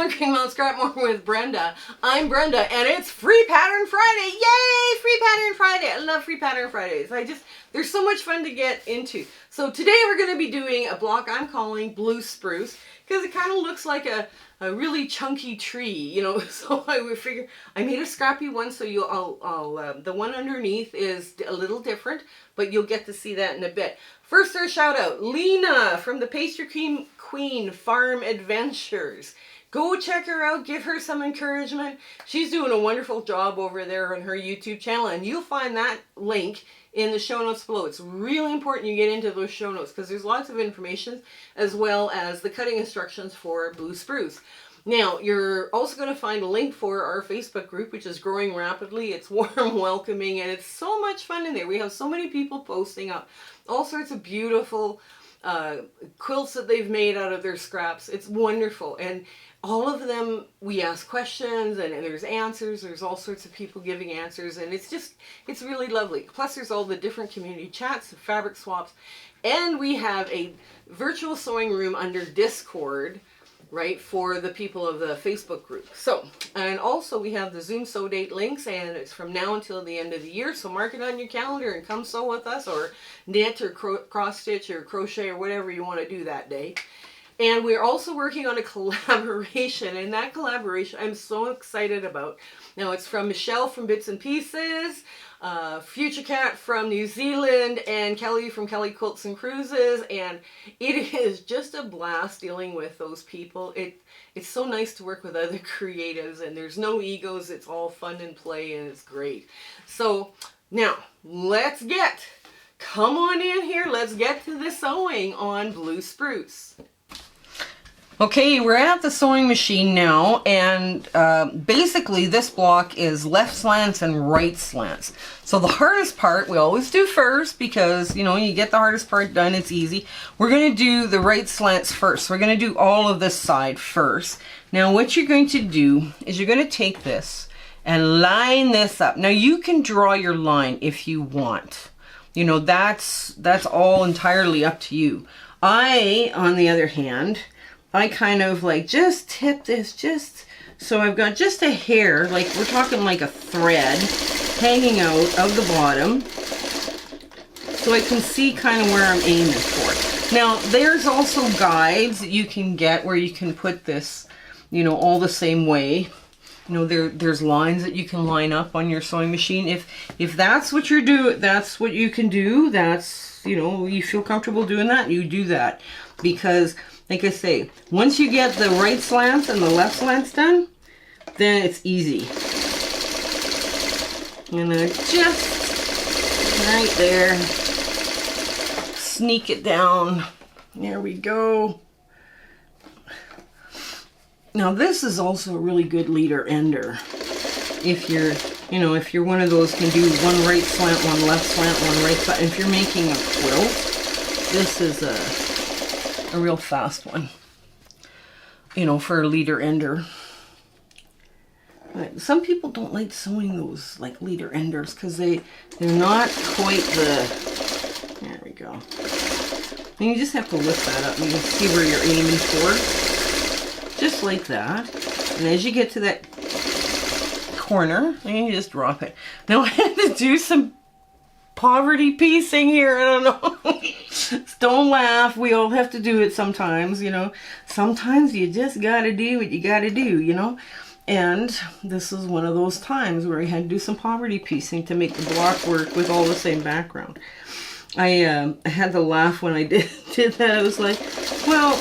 Conquering Mount Scrapmore with Brenda. I'm Brenda, and it's Free Pattern Friday. Yay! Free Pattern Friday. I love Free Pattern Fridays. There's so much fun to get into. So today we're going to be doing a block I'm calling Blue Spruce, because it kind of looks like a really chunky tree, you know. So I would figure I made a scrappy one, so the one underneath is a little different, but you'll get to see that in a bit. First, our shout out, Leana from the Pastry Queen Farm Adventures. Go check her out, give her some encouragement. She's doing a wonderful job over there on her YouTube channel, and you'll find that link in the show notes below. It's really important you get into those show notes because there's lots of information as well as the cutting instructions for Blue Spruce. Now, you're also going to find a link for our Facebook group, which is growing rapidly. It's warm, welcoming, and it's so much fun in there. We have so many people posting up all sorts of beautiful quilts that they've made out of their scraps. It's wonderful. And all of them, we ask questions and there's answers. There's all sorts of people giving answers, and it's really lovely. Plus there's all the different community chats, fabric swaps, and we have a virtual sewing room under Discord, right, for the people of the Facebook group. So, and also we have the Zoom sew date links, and it's from now until the end of the year, so mark it on your calendar and come sew with us, or knit or cross stitch or crochet or whatever you want to do that day. And we're also working on a collaboration, and that collaboration I'm so excited about. Now, it's from Michelle from Bits and Pieces, Future Cat from New Zealand, and Kelly from Kelly Quilts and Cruises, and it is just a blast dealing with those people. It's so nice to work with other creatives, and there's no egos. It's all fun and play, and it's great. So now come on in here. Let's get to the sewing on Blue Spruce. Okay, we're at the sewing machine now, and basically this block is left slants and right slants. So the hardest part we always do first, because you know, you get the hardest part done, it's easy. We're going to do the right slants first. We're going to do all of this side first. Now what you're going to do is you're going to take this and line this up. Now you can draw your line if you want. You know, that's all entirely up to you. On the other hand, I kind of like just tip this so I've got just a hair, like we're talking like a thread hanging out of the bottom, so I can see kind of where I'm aiming for. Now there's also guides that you can get where you can put this, you know, all the same way. You know, there's lines that you can line up on your sewing machine. If that's what you're doing, that's what you can do. That's, you know, you feel comfortable doing that, you do that. Because like I say, once you get the right slants and the left slants done, then it's easy. And just right there, sneak it down. There we go. Now this is also a really good leader ender. If you're one of those can do one right slant, one left slant, one right slant. If you're making a quilt, this is a real fast one, you know, for a leader ender. But some people don't like sewing those like leader enders because they're not quite the, there we go. And you just have to lift that up and you can see where you're aiming for, just like that. And as you get to that corner, you just drop it. Now I had to do some poverty piecing here, I don't know. Don't laugh, we all have to do it sometimes, you know. Sometimes you just gotta do what you gotta do, you know. And this is one of those times where I had to do some poverty piecing to make the block work with all the same background. I had to laugh when I did that. I was like, well,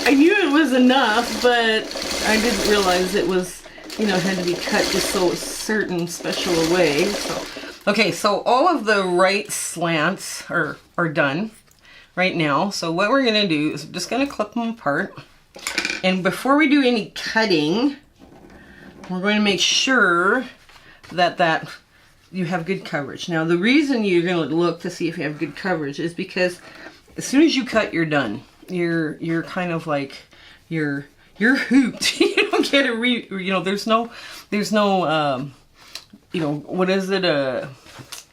I knew it was enough, but I didn't realize it was, you know, had to be cut just so a certain special way. So, okay, so all of the right slants are done right now. So what we're going to do is I'm just going to clip them apart. And before we do any cutting, we're going to make sure that you have good coverage. Now the reason you're going to look to see if you have good coverage is because as soon as you cut, you're done. You're kind of like, you're hooped. You don't get a you know, there's no you know, what is it,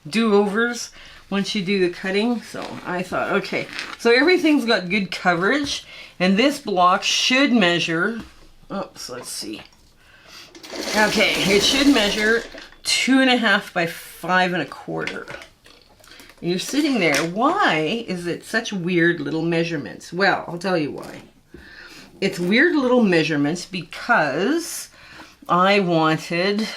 do-overs once you do the cutting. So I thought, okay, so everything's got good coverage, and this block should measure Oops, let's see. Okay, it should measure 2.5 by 5.25. You're sitting there. Why is it such weird little measurements? Well, I'll tell you why. It's weird little measurements because I wanted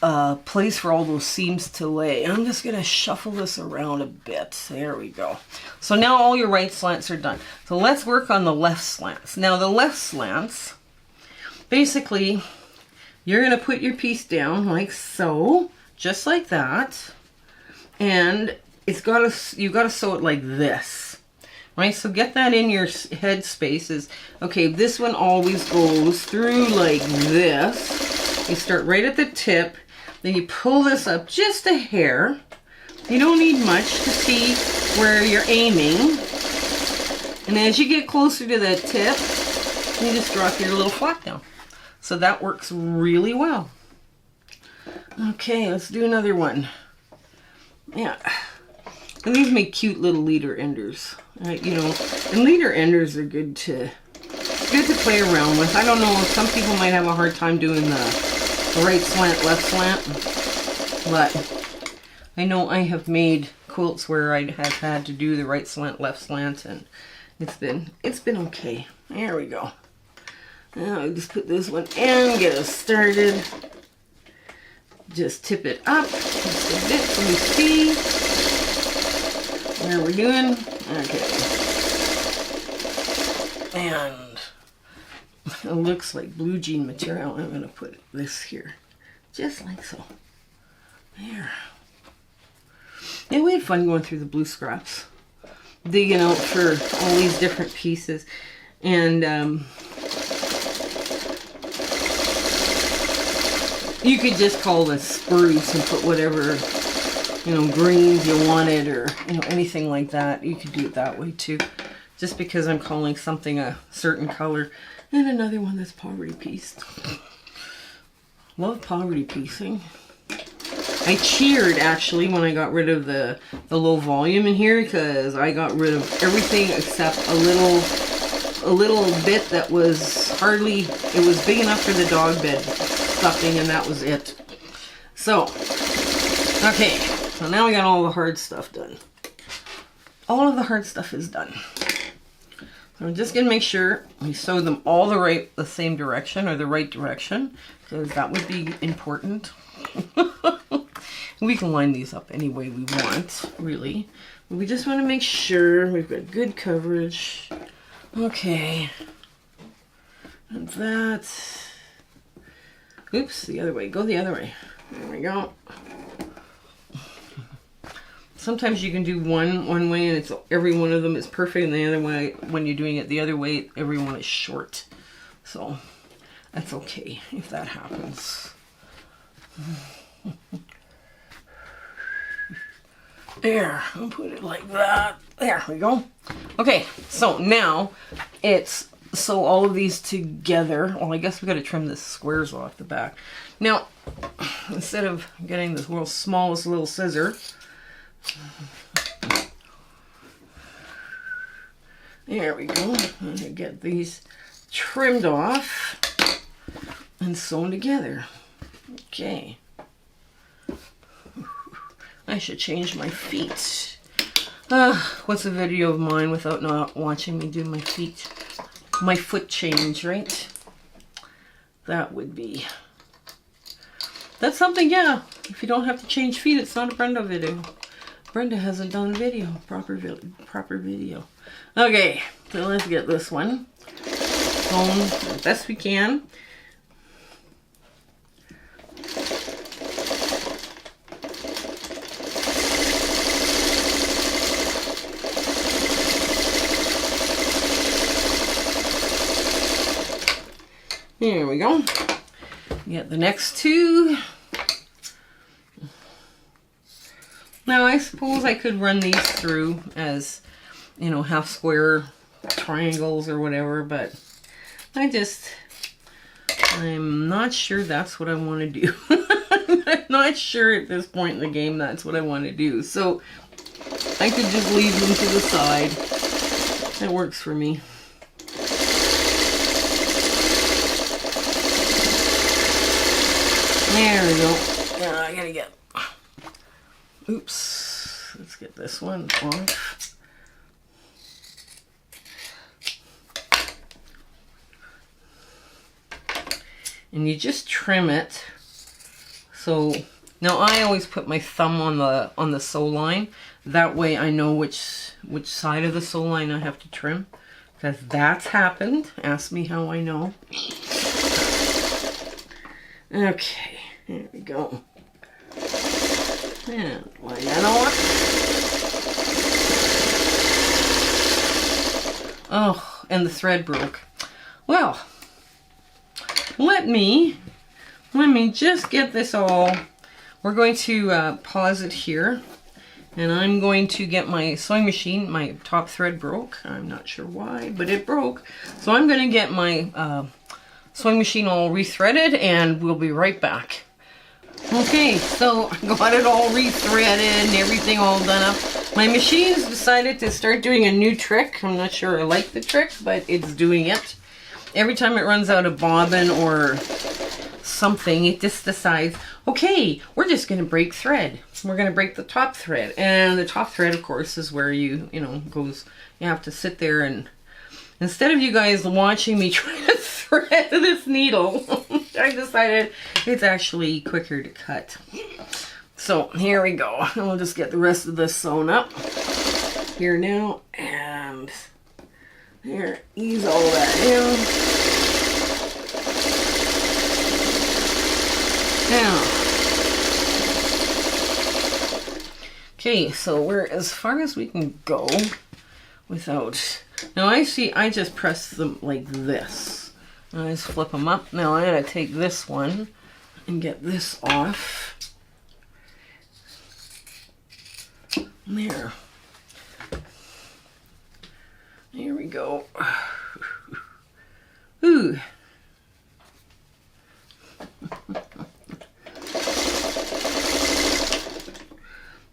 a place for all those seams to lay. I'm just going to shuffle this around a bit. There we go. So now all your right slants are done. So let's work on the left slants. Now the left slants, basically, you're going to put your piece down like so, just like that. And you've got to sew it like this. Right? So get that in your head spaces. Okay, this one always goes through like this. You start right at the tip. Then you pull this up just a hair. You don't need much to see where you're aiming. And as you get closer to that tip, you just drop your little flap down. So that works really well. Okay, let's do another one. Yeah. And these make cute little leader enders. You know, and leader enders are good to play around with. I don't know, some people might have a hard time doing the right slant, left slant, but I know I have made quilts where I have had to do the right slant, left slant, and it's been okay. There we go. Now I'll just put this one in, get us started. Just tip it up just a bit so we see where we're doing. Okay. And it looks like blue jean material. I'm going to put this here. Just like so. There. Yeah, we had fun going through the blue scraps. Digging out for all these different pieces. And you could just call this spruce and put whatever, you know, greens you wanted or, you know, anything like that. You could do it that way too. Just because I'm calling something a certain color. And another one that's poverty pieced. Love poverty piecing. I cheered actually when I got rid of the low volume in here because I got rid of everything except a little bit that was hardly, it was big enough for the dog bed stuffing, and that was it. So, okay, so now we got all the hard stuff done. All of the hard stuff is done. So I'm just gonna make sure we sew them all the same direction or the right direction, because that would be important. We can line these up any way we want, really. But we just want to make sure we've got good coverage. Okay. And that. Oops, the other way. Go the other way. There we go. Sometimes you can do one way and it's every one of them is perfect, and the other way, when you're doing it the other way, every one is short. So that's okay if that happens. There, I'll put it like that. There we go. Okay, so now it's sew all of these together. Well, I guess we got to trim the squares off the back. Now, instead of getting this world's smallest little scissor, there we go. I'm going to get these trimmed off and sewn together. Okay. I should change my feet. What's a video of mine without not watching me do my feet? My foot change, right? That would be... That's something, yeah. If you don't have to change feet, it's not a Brenda video. Brenda hasn't done video, proper video. Okay, so let's get this one sewn the best we can. Here we go. Get the next two. Now I suppose I could run these through as, you know, half square triangles or whatever, but I'm not sure that's what I want to do. I'm not sure at this point in the game that's what I want to do. So I could just leave them to the side. That works for me. There we go. Now I gotta get, oops, let's get this one off. And you just trim it. So now I always put my thumb on the sew line. That way I know which side of the sew line I have to trim. Because that's happened. Ask me how I know. Okay, there we go. And line that on. Oh, and the thread broke. Well, let me just get this all. We're going to pause it here. And I'm going to get my sewing machine. My top thread broke. I'm not sure why, but it broke. So I'm going to get my sewing machine all rethreaded and we'll be right back. Okay, so I got it all rethreaded and everything all done up. My machine's decided to start doing a new trick. I'm not sure I like the trick, but it's doing it. Every time it runs out of bobbin or something, it just decides, okay, we're just going to break thread. We're going to break the top thread. And the top thread, of course, is where you goes, you have to sit there and instead of you guys watching me try to thread this needle, I decided it's actually quicker to cut. So here we go. And we'll just get the rest of this sewn up here now. And here, ease all that in. Now, okay, so we're as far as we can go without. Now I just press them like this. I just flip them up. Now I gotta take this one and get this off. There. Here we go. Ooh.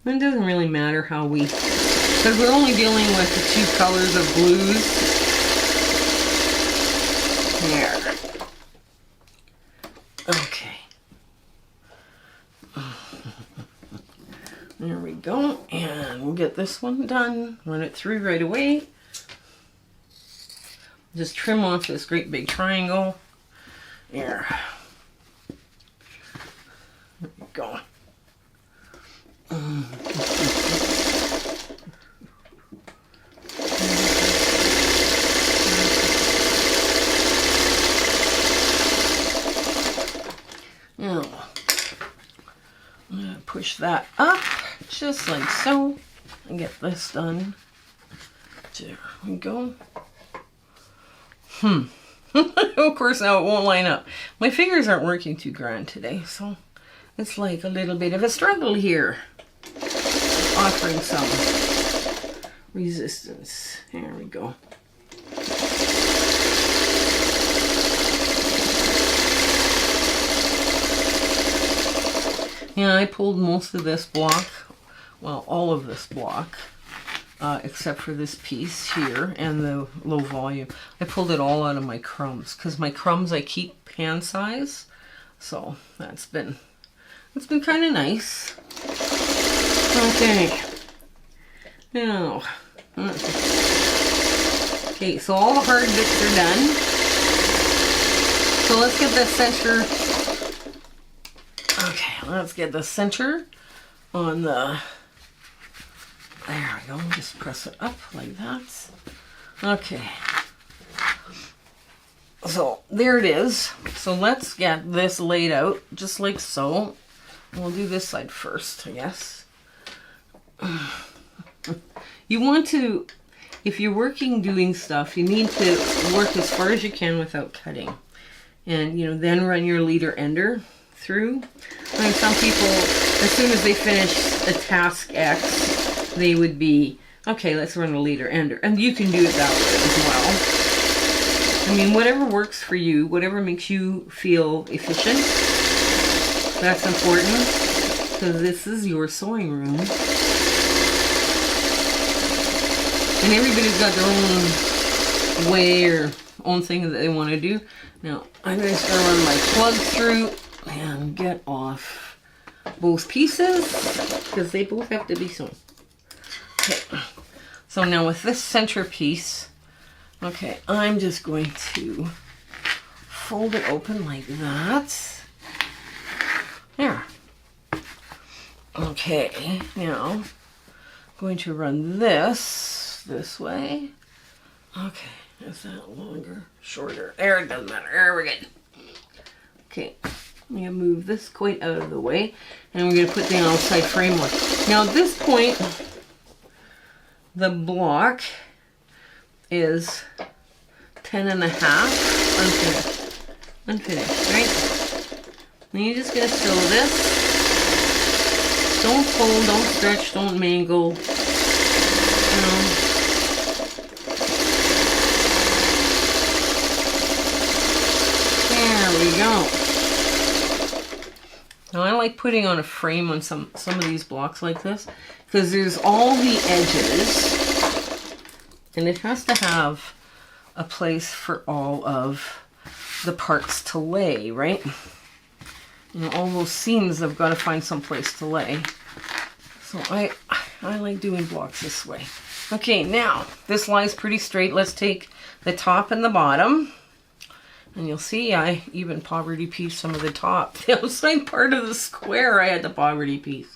It doesn't really matter how we, because we're only dealing with the two colors of blues. There. Okay. There we go. And we'll get this one done. Run it through right away. Just trim off this great big triangle. There. There we go. Now, I'm going to push that up just like so and get this done. There we go. Of course, now it won't line up. My fingers aren't working too grand today, so it's like a little bit of a struggle here. Offering some resistance. There we go. Yeah, I pulled most of this block, well, all of this block, except for this piece here and the low volume. I pulled it all out of my crumbs, because my crumbs I keep hand size, so it's been kind of nice. Okay. Now, okay, so all the hard bits are done. So let's get the center. Okay, let's get the center on the. There we go. Just press it up like that. Okay. So there it is. So let's get this laid out just like so. We'll do this side first, I guess. You want to, if you're working doing stuff, you need to work as far as you can without cutting. And, then run your leader ender through. I mean, some people, as soon as they finish a task X, they would be, okay, let's run a leader ender. And you can do it that way as well. I mean, whatever works for you, whatever makes you feel efficient, that's important, because this is your sewing room. And everybody's got their own way or own thing that they want to do. Now, I'm going to start on my plug through. and get off both pieces because they both have to be sewn. Okay, so now with this center piece, okay, I'm just going to fold it open like that. There. Okay, now I'm going to run this way. Okay, is that longer, shorter? There, it doesn't matter. There, we're good. Okay, I'm going to move this quite out of the way, and we're going to put the outside frame on. Now at this point, the block is 10 and a half unfinished, right? Then you're just going to sew this. Don't fold, don't stretch, don't mangle. There we go. Now I like putting on a frame on some of these blocks like this because there's all the edges and it has to have a place for all of the parts to lay, right? You know, all those seams have got to find some place to lay. So I like doing blocks this way. Okay, now this lies pretty straight. Let's take the top and the bottom. And you'll see I even poverty pieced some of the top. The outside part of the square I had to poverty piece.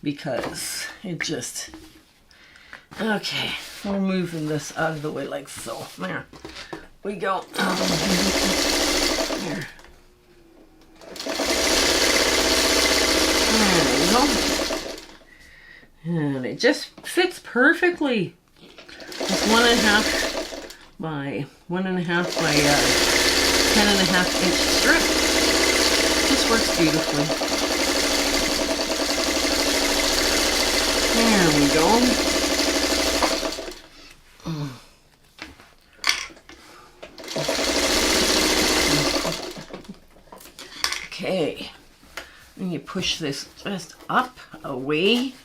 Because it just... Okay, we're moving this out of the way like so. There we go. There. There we go. And it just fits perfectly. It's 1.5 by 1.5 by 10.5 inch strip. Just works beautifully. There we go. Okay, and you push this just up, away.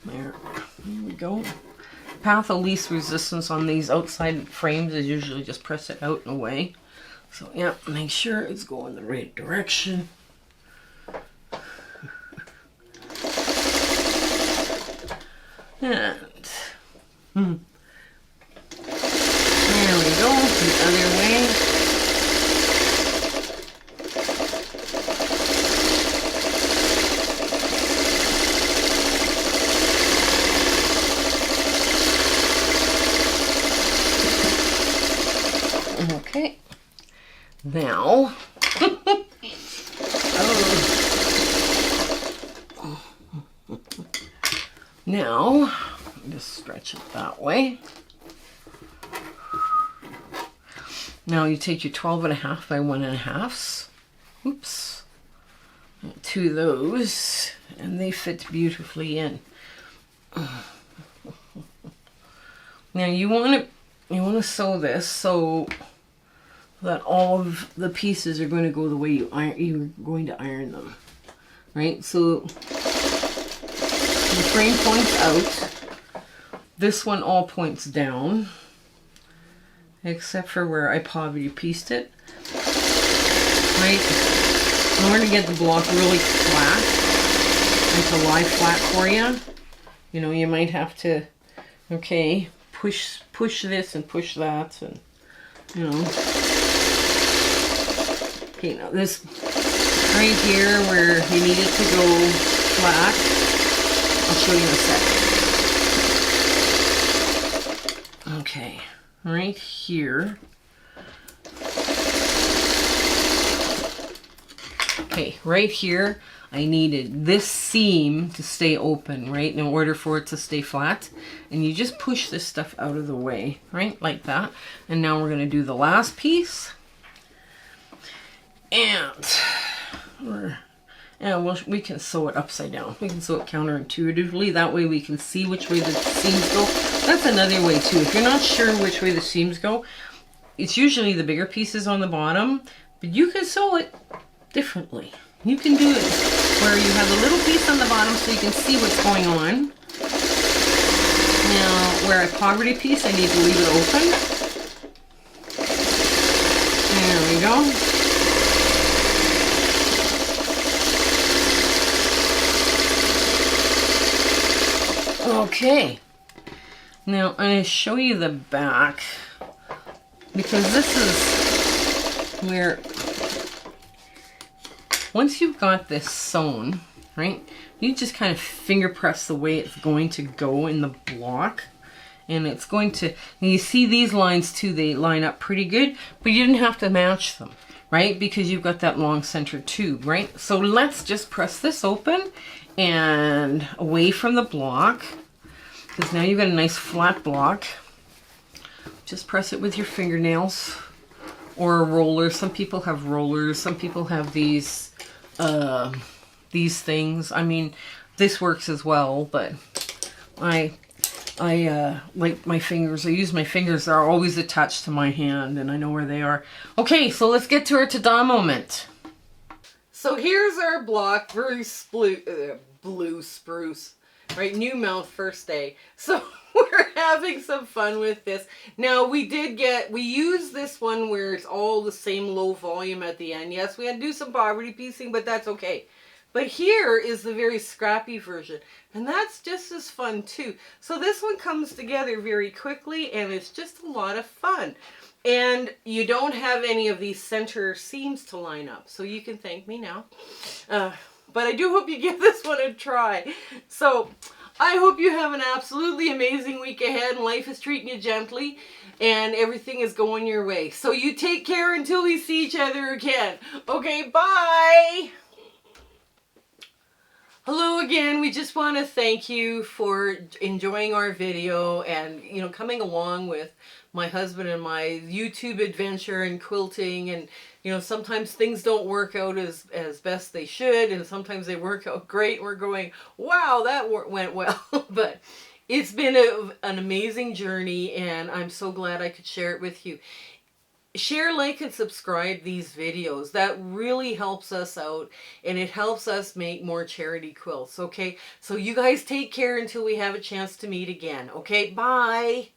There we go. Path of least resistance on these outside frames is usually just press it out and away. So yeah, make sure it's going the right direction. And there we go, the other way. Okay, now, now, just stretch it that way. Now you take your 12.5 by 1.5s, oops, to those, and they fit beautifully in. Now you want to sew this so that all of the pieces are going to go the way you're going to iron them, right? So the frame points out. This one all points down, except for where I poverty pieced it, right? In order to get the block really flat and to lie flat for you, you know, you might have to, okay, push this and push that, and you know. Okay, now this right here where you need it to go flat, I'll show you in a second. Okay, right here. Okay, right here, I needed this seam to stay open, right, in order for it to stay flat. And you just push this stuff out of the way, right, like that. And now we're going to do the last piece. And we can sew it upside down. We can sew it counterintuitively. That way we can see which way the seams go. That's another way too. If you're not sure which way the seams go, it's usually the bigger pieces on the bottom, but you can sew it differently. You can do it where you have a little piece on the bottom so you can see what's going on. Now, where I poverty piece, I need to leave it open. There we go. Okay. Now, I'm going to show you the back, because this is where, once you've got this sewn, right, you just kind of finger press the way it's going to go in the block. And it's going to, and you see these lines too, they line up pretty good, but you didn't have to match them, right? Because you've got that long center tube, right? So let's just press this open and away from the block, because now you've got a nice flat block. Just press it with your fingernails or a roller. Some people have rollers. Some people have these things. I mean, this works as well, but I like my fingers. I use my fingers. They're always attached to my hand, and I know where they are. Okay, so let's get to our ta-da moment. So here's our block, Blue Spruce. Right, new mouth first day. So we're having some fun with this. Now we used this one where it's all the same low volume at the end. Yes, we had to do some poverty piecing, but that's okay. But here is the very scrappy version, and that's just as fun too. So this one comes together very quickly, and it's just a lot of fun. And you don't have any of these center seams to line up, so you can thank me now. But I do hope you give this one a try. So I hope you have an absolutely amazing week ahead, and life is treating you gently, and everything is going your way. So you take care until we see each other again. Okay, bye! Hello again. We just want to thank you for enjoying our video and, you know, coming along with my husband and my YouTube adventure and quilting. And, you know, sometimes things don't work out as best they should, and sometimes they work out great. We're going, wow, that went well. But it's been an amazing journey, and I'm so glad I could share it with you. Share, like, and subscribe these videos. That really helps us out, and it helps us make more charity quilts, okay? So you guys take care until we have a chance to meet again, okay? Bye!